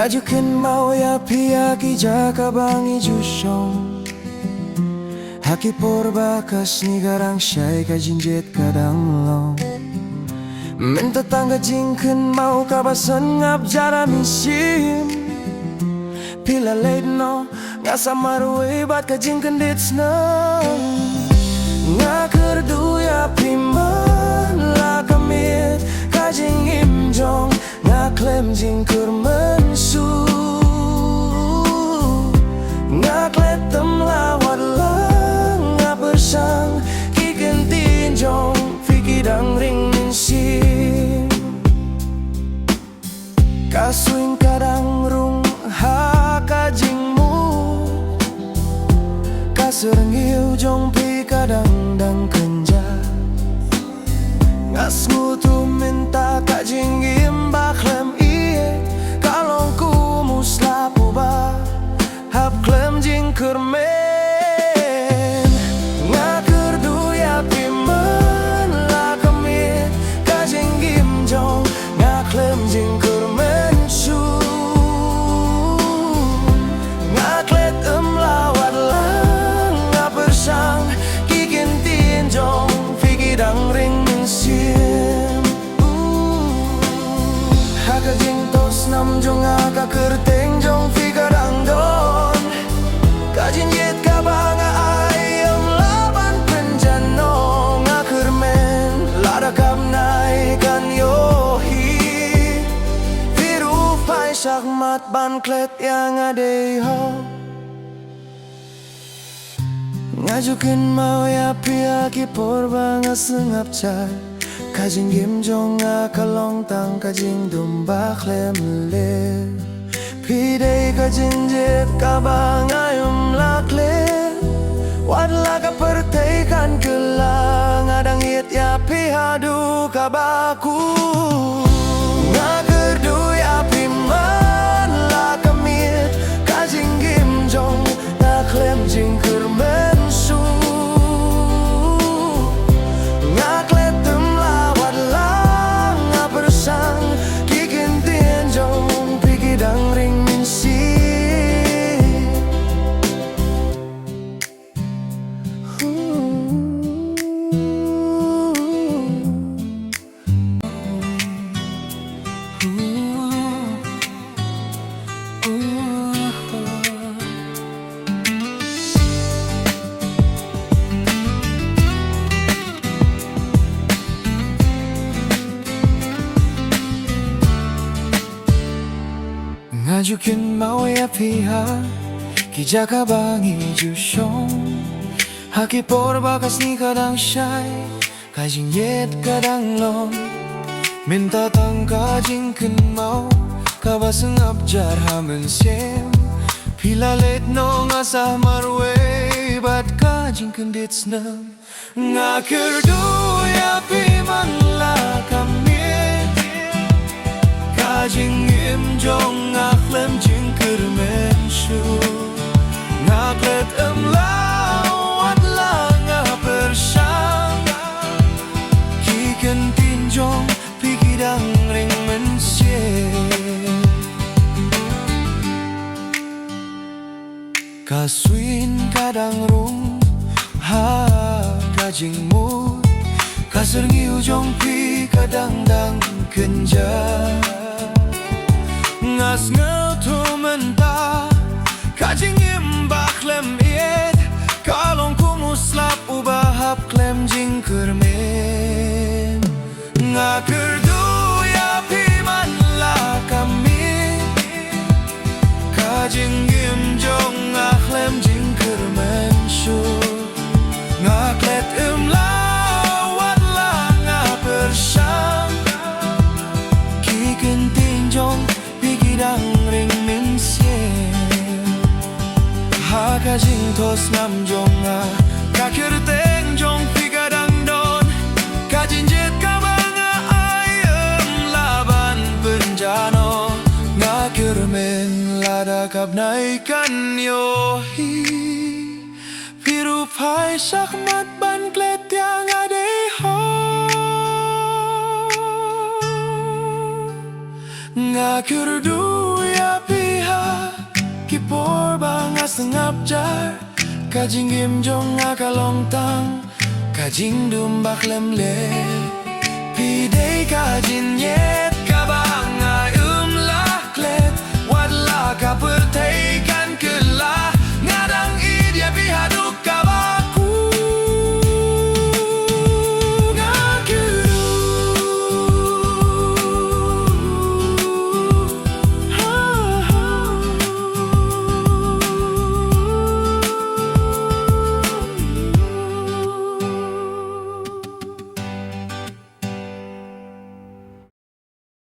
Ngajukin mau ya pihaki jaka bangi jusyong Haki porbakas ni garang syai ka jinjet kadang long Minta tangga jingken mau kabasan ngap jara misim Pila late no ngasa marwe bat ka jingken dits no Ngakar duya piman la kamit ka jing imjong Ngaklem jingkur mensu Ngaklet tem lawat lang Ngabersang kiken tinjong Fikidang ring minsim Kasuing kadang rung haka jingmu Kaserngil jong pi kadang dang kenja Ngas ngutu minta kak jinggim baklem iye Kalong ku muslapu ba Hap klem jing kermen Ngaker duya piman la kemit Kak jinggim jong ngaklem jing kermen su Ngaklet lawat lang ngabersang Kikin tinjong fikidang ring Haka jing tos nam jong haka kerteng jong fikadang don Kajin yet kabanga ayam laban penjano Ngakermen lada kabnai kan yohi Viru pai sakmat ban klet yang adeho Ngajukin mau ya pihaki porbanga sengap cai Kajing gimjong kalong tang kajing dumba klem le Pidei kajing jet kabang ayum lakle Wadla ka perteikan kelang Adang yet ya pihadu kabaku Ngagerdu ya piman la kamit Kajing gimjong ngaklem jing kermen su Ngaklet Kikin tinjong pikidang ring minsi Ngajukin mau ya pihak Kijaka bangi jusyong Haki porbakas ni kadang syai Kajing yet kadang long Minta tang kajing ken mau Kabaseng abjar hamen siem Pila let no ngasah marwe Bat kajing ken dits nam Ngakir du ya piman la kamit Kajing imjong ngaklem jing kermen shu Ngaklet lawat lang ngabersang Kiken tinjong pikidang ring mensye Kasuin kadang rung ha kajing mu Kasergi ujong pi kadang dang kenja Ngas ngautu menta Kajing imbaklem iet Kalong ku muslap ubahap klem jing kermen Ngaker duya piman la kami Kajing imjong ngaklem jing kermen syu Ngaklet lawat la ngabersang Kiken tinjong Pikidang ring minsie Haka jing tos nam jonga Kakir teng jong pikadang don Kajin jet kabanga ayam laban penjano Ngakir men lada nay kanyohi Piru pai sakmat ban klet yang ade ho Ngakurdu ya piha Kipor bangas ngapjar Kajing gimjong ngakalongtang Kajing dumbak lemle Pidei kajin ye